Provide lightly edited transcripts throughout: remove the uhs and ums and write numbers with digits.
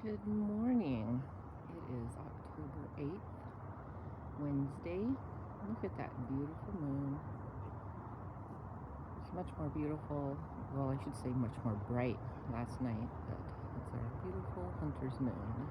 Good morning. It is October 8th, Wednesday. Look at that beautiful moon. It's much more beautiful, well, I should say much more bright last night, but it's our beautiful hunter's moon.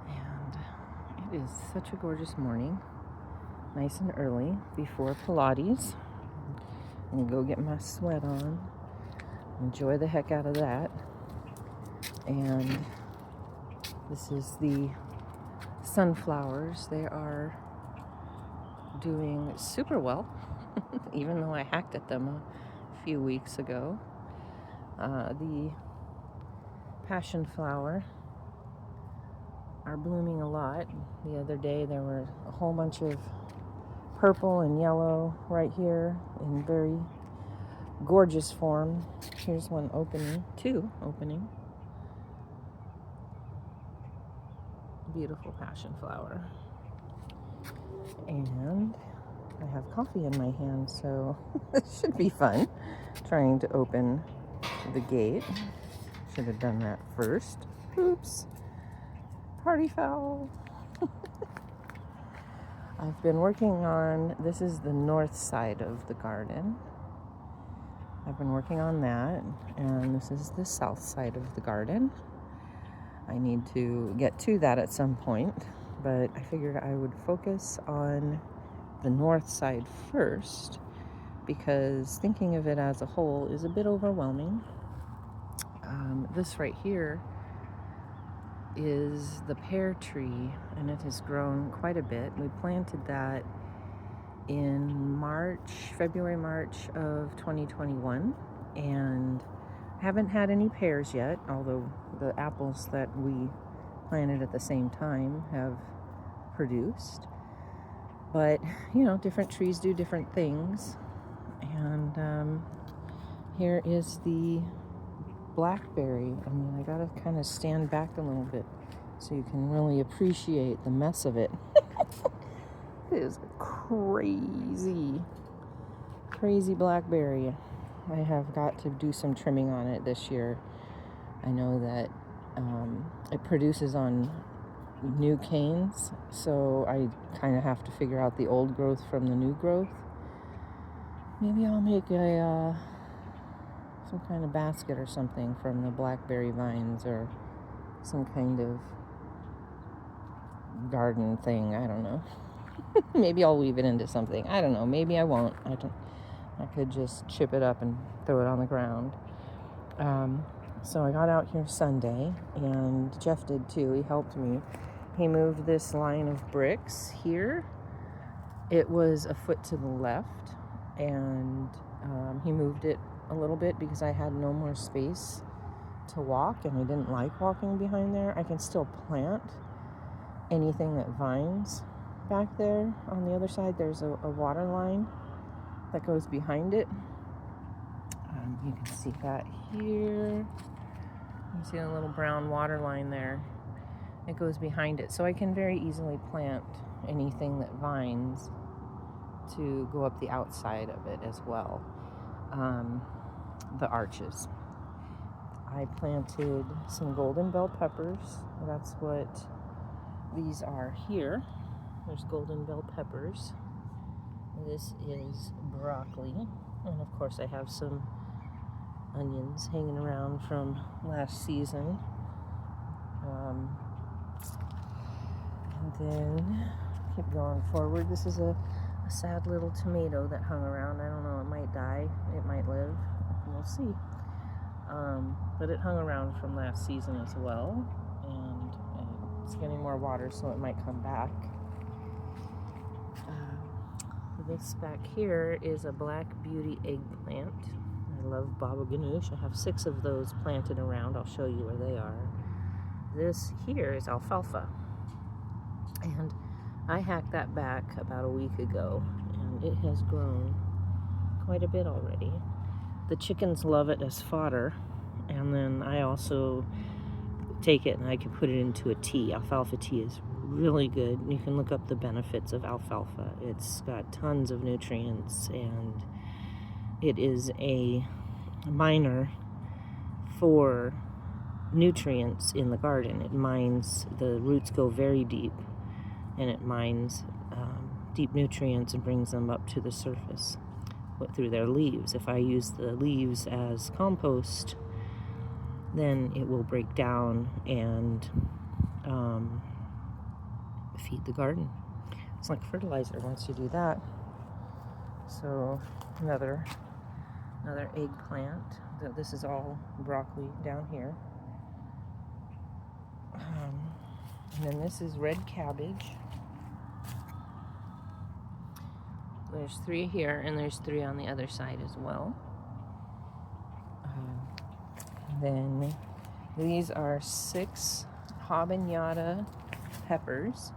And it is such a gorgeous morning, nice and early before Pilates. I'm gonna go get my sweat on, enjoy the heck out of that. And this is the sunflowers. They are doing super well, even though I hacked at them a few weeks ago. The passion flower are blooming a lot. The other day there were a whole bunch of purple and yellow right here in very gorgeous form. Here's one opening, two opening. Beautiful passion flower. And I have coffee in my hand, so it should be fun trying to open the gate. Should have done that first. Oops. Party foul. I've been working on, this is the north side of the garden. I've been working on that, and this is the south side of the garden. I need to get to that at some point, but I figured I would focus on the north side first because thinking of it as a whole is a bit overwhelming. This right here is the pear tree, and it has grown quite a bit. We planted that in February, March of 2021, and haven't had any pears yet, although the apples that we planted at the same time have produced. But, you know, different trees do different things. And here is the blackberry. I mean, I gotta kind of stand back a little bit so you can really appreciate the mess of it. It is crazy blackberry. I have got to do some trimming on it this year. I know that it produces on new canes, so I kind of have to figure out the old growth from the new growth. Maybe I'll make some kind of basket or something from the blackberry vines, or some kind of garden thing. I don't know. Maybe I'll weave it into something. I don't know. Maybe I won't. I could just chip it up and throw it on the ground. So I got out here Sunday, and Jeff did too. He helped me. He moved this line of bricks here. It was a foot to the left, and he moved it a little bit because I had no more space to walk, and I didn't like walking behind there. I can still plant anything that vines back there. On the other side, there's a water line that goes behind it. You can see that here. You see a little brown water line there. It goes behind it. So I can very easily plant anything that vines to go up the outside of it as well. The arches. I planted some golden bell peppers. That's what these are here. There's golden bell peppers. This is broccoli. And of course I have some onions hanging around from last season. And then keep going forward. This is a sad little tomato that hung around. I don't know, it might die, it might live. We'll see. But it hung around from last season as well. And it's getting more water, so it might come back. This back here is a black beauty eggplant. I love baba ganoush. I have 6 of those planted around. I'll show you where they are. This here is alfalfa. And I hacked that back about a week ago, and it has grown quite a bit already. The chickens love it as fodder, and then I also take it and I can put it into a tea. Alfalfa tea is really good. You can look up the benefits of alfalfa. It's got tons of nutrients, and it is a minor for nutrients in the garden. It mines, the roots go very deep, and it mines deep nutrients and brings them up to the surface through their leaves. If I use the leaves as compost, then it will break down and feed the garden. It's like fertilizer once you do that. So another eggplant. This is all broccoli down here. And then this is red cabbage. There's 3 here, and there's 3 on the other side as well. Then these are 6 habanero peppers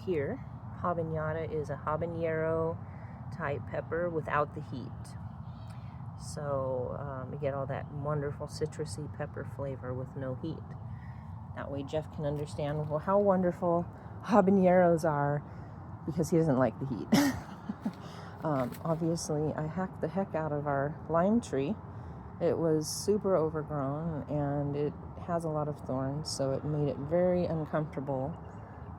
here. Habanero is a habanero type pepper without the heat. So you get all that wonderful citrusy pepper flavor with no heat. That way Jeff can understand how wonderful habaneros are, because he doesn't like the heat. Obviously, I hacked the heck out of our lime tree. It was super overgrown, and it has a lot of thorns, so it made it very uncomfortable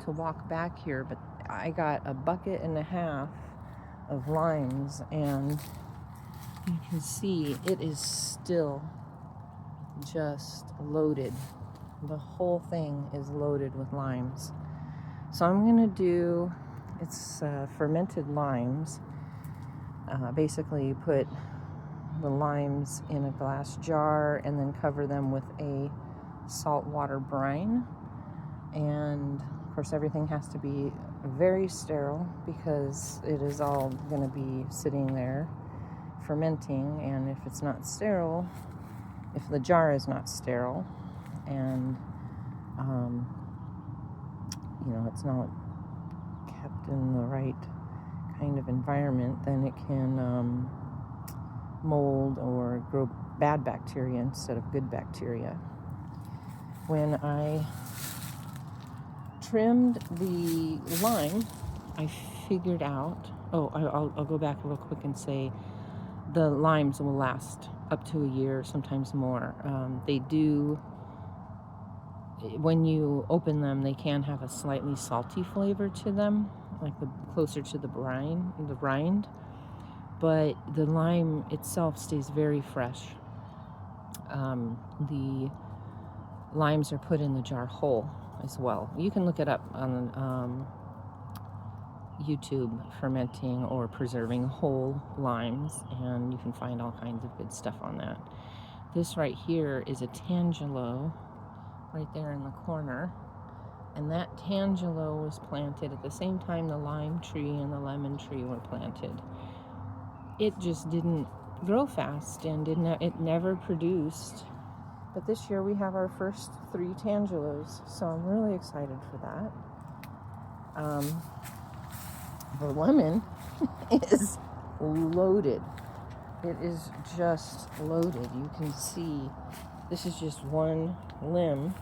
to walk back here. But I got a bucket and a half of limes, and you can see it is still just loaded. The whole thing is loaded with limes. So I'm gonna do, it's fermented limes. Basically put the limes in a glass jar and then cover them with a saltwater brine. And of course everything has to be very sterile, because it is all going to be sitting there fermenting. And if it's not sterile, if the jar is not sterile, and it's not kept in the right kind of environment, then it can mold or grow bad bacteria instead of good bacteria. When I trimmed the lime, I figured out, I'll go back real quick and say the limes will last up to a year, sometimes more. They do, when you open them, they can have a slightly salty flavor to them, like closer to the rind, but the lime itself stays very fresh. The limes are put in the jar whole as well. You can look it up on YouTube, fermenting or preserving whole limes, and you can find all kinds of good stuff on that. This right here is a tangelo right there in the corner, and that tangelo was planted at the same time the lime tree and the lemon tree were planted. It just didn't grow fast and it never produced. But this year we have our first 3 tangelos, so I'm really excited for that. The lemon is loaded. It is just loaded. You can see this is just one limb,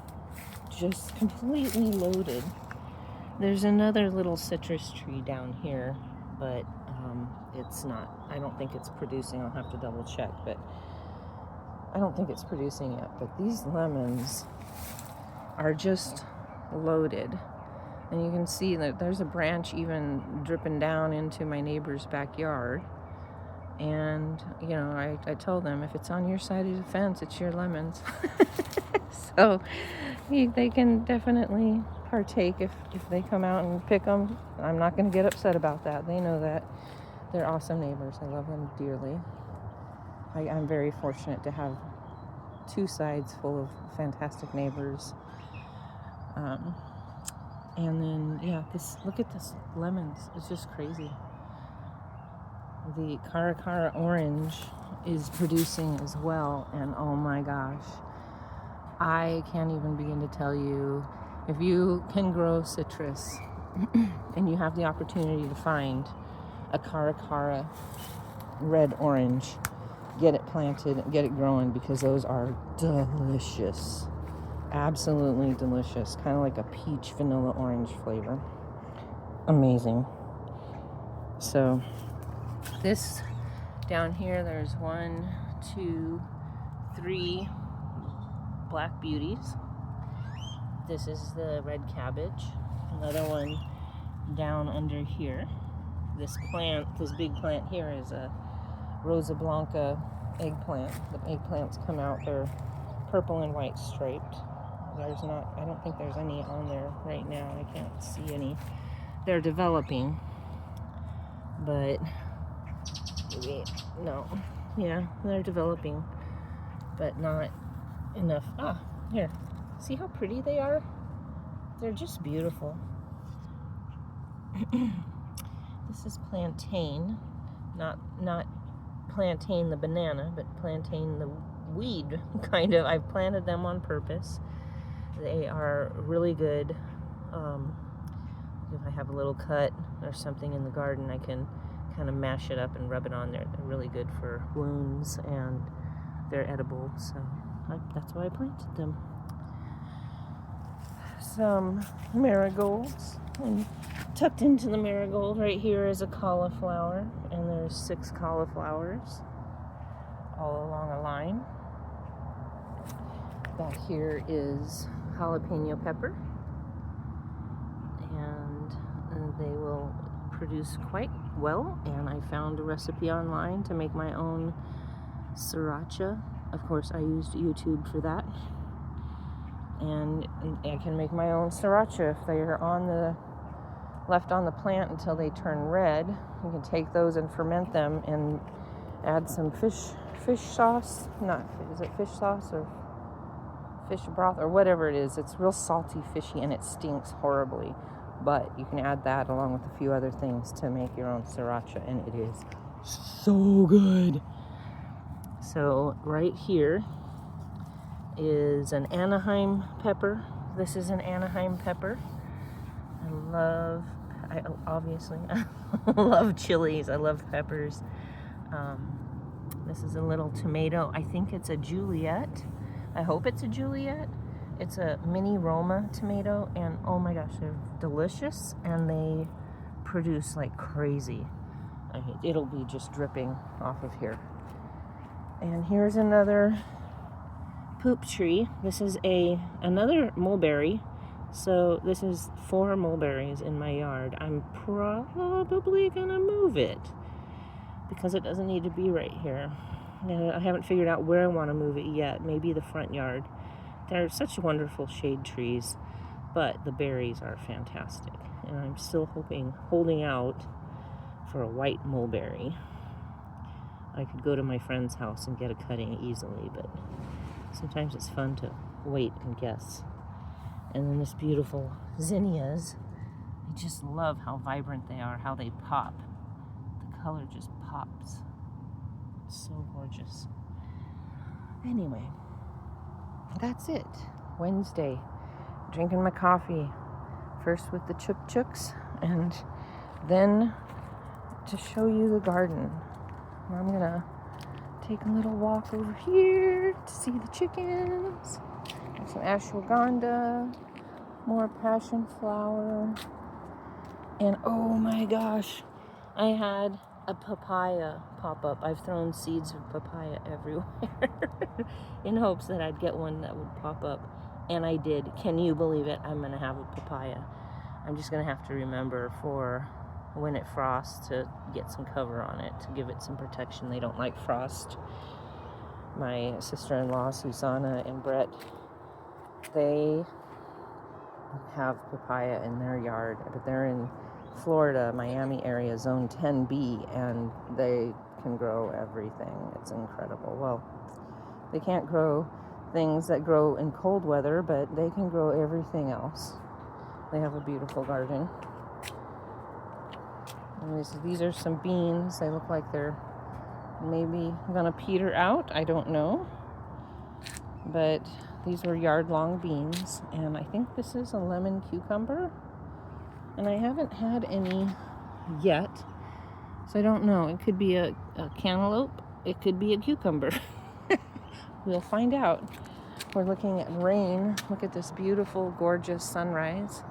just completely loaded. There's another little citrus tree down here, but it's not, I don't think it's producing. I'll have to double check, but I don't think it's producing yet. But these lemons are just loaded. And you can see that there's a branch even dripping down into my neighbor's backyard. And, I told them, if it's on your side of the fence, it's your lemons. So they can definitely partake if they come out and pick them. I'm not going to get upset about that. They know that. They're awesome neighbors. I love them dearly. I'm very fortunate to have 2 sides full of fantastic neighbors. And then, look at this lemons. It's just crazy. The Cara orange is producing as well, and oh my gosh, I can't even begin to tell you, if you can grow citrus and you have the opportunity to find a Cara red orange, get it planted, get it growing, because those are delicious. Absolutely delicious. Kind of like a peach vanilla orange flavor. Amazing. So this down here, there's 1, 2, 3 black beauties. This is the red cabbage. Another one down under here. This big plant here is a Rosa Blanca eggplant. The eggplants come out, they're purple and white striped. I don't think there's any on there right now. I can't see any. They're developing, but no. Yeah, they're developing, but not enough. Here. See how pretty they are? They're just beautiful. This is plantain, not plantain the banana, but plantain the weed, kind of. I've planted them on purpose. They are really good. If I have a little cut or something in the garden, I can kind of mash it up and rub it on there. They're really good for wounds, and they're edible, so that's why I planted them. Some marigolds, and tucked into the marigold right here is a cauliflower, and there's 6 cauliflowers all along a line. Back here is jalapeno pepper, and they will produce quite well, and I found a recipe online to make my own sriracha. Of course, I used YouTube for that, and I can make my own sriracha if they are left on the plant until they turn red. You can take those and ferment them and add some fish sauce. Is it fish sauce or fish broth or whatever it is? It's real salty, fishy, and it stinks horribly. But you can add that along with a few other things to make your own sriracha, and it is so good. So right here is an Anaheim pepper. This is an Anaheim pepper. I obviously love chilies. I love peppers. This is a little tomato. I think it's a Juliet. I hope it's a Juliet. It's a mini Roma tomato, and oh my gosh, they're delicious, and they produce like crazy. It'll be just dripping off of here. And here's another poop tree. This is another mulberry. So this is 4 mulberries in my yard. I'm probably gonna move it because it doesn't need to be right here. I haven't figured out where I want to move it yet. Maybe the front yard. They're such wonderful shade trees, but the berries are fantastic. And I'm still holding out for a white mulberry. I could go to my friend's house and get a cutting easily, but sometimes it's fun to wait and guess. And then this beautiful zinnias. I just love how vibrant they are, how they pop. The color just pops. It's so gorgeous. Anyway, that's it. Wednesday. Drinking my coffee. First with the chooks, and then to show you the garden. I'm gonna take a little walk over here to see the chickens. There's some ashwagandha, more passion flower, and oh my gosh, I had a papaya pop up. I've thrown seeds of papaya everywhere in hopes that I'd get one that would pop up, and I did. Can you believe it? I'm gonna have a papaya. I'm just gonna have to remember for when it frosts to get some cover on it to give it some protection. They don't like frost. My sister-in-law Susanna and Brett, they have papaya in their yard, but they're in Florida, Miami area, zone 10B, and they can grow everything. It's incredible. Well, they can't grow things that grow in cold weather, but they can grow everything else. They have a beautiful garden. And these are some beans. They look like they're maybe gonna peter out. I don't know. But these were yard-long beans, and I think this is a lemon cucumber. And I haven't had any yet, so I don't know. It could be a cantaloupe. It could be a cucumber. We'll find out. We're looking at rain. Look at this beautiful, gorgeous sunrise.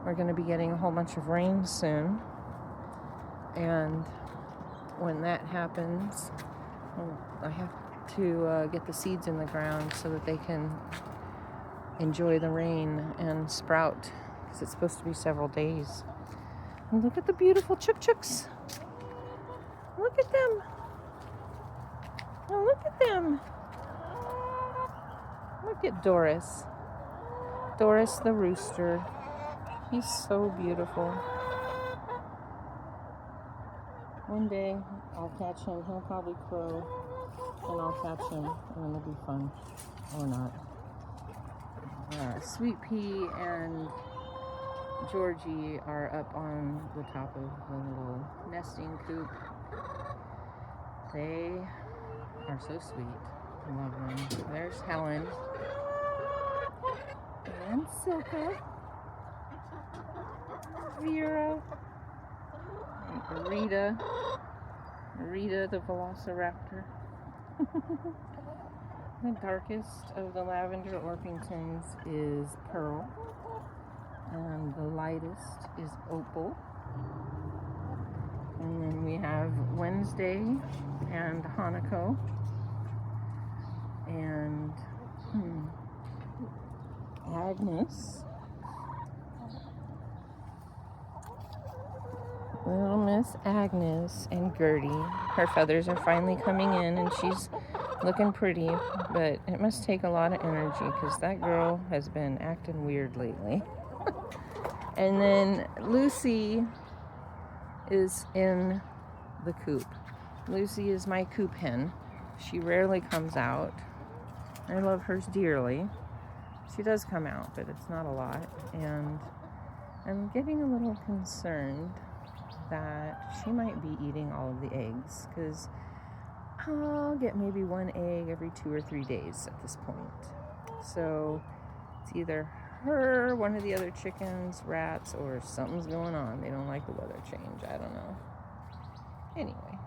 We're going to be getting a whole bunch of rain soon. And when that happens, to get the seeds in the ground so that they can enjoy the rain and sprout, because it's supposed to be several days. And look at the beautiful chooks. Look at them. Oh, look at them. Look at Doris. Doris the rooster. He's so beautiful. One day I'll catch him. He'll probably crow, and I'll catch him, and it'll be fun. Or not. Sweet Pea and Georgie are up on the top of the little nesting coop. They are so sweet. I love them. There's Helen. And Silka. Vera. And Rita. Rita the Velociraptor. The darkest of the lavender Orpingtons is Pearl. And the lightest is Opal. And then we have Wednesday and Hanako. And Agnes. Little Miss Agnes and Gertie. Her feathers are finally coming in and she's looking pretty, but it must take a lot of energy because that girl has been acting weird lately. And then Lucy is in the coop. Lucy is my coop hen. She rarely comes out. I love hers dearly. She does come out, but it's not a lot. And I'm getting a little concerned that she might be eating all of the eggs, because I'll get maybe one egg every 2 or 3 days at this point. So it's either her, one of the other chickens, rats, or something's going on. They don't like the weather change. I don't know. Anyway,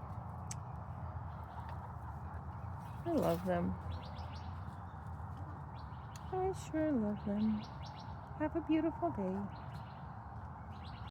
I love them. I sure love them. Have a beautiful day.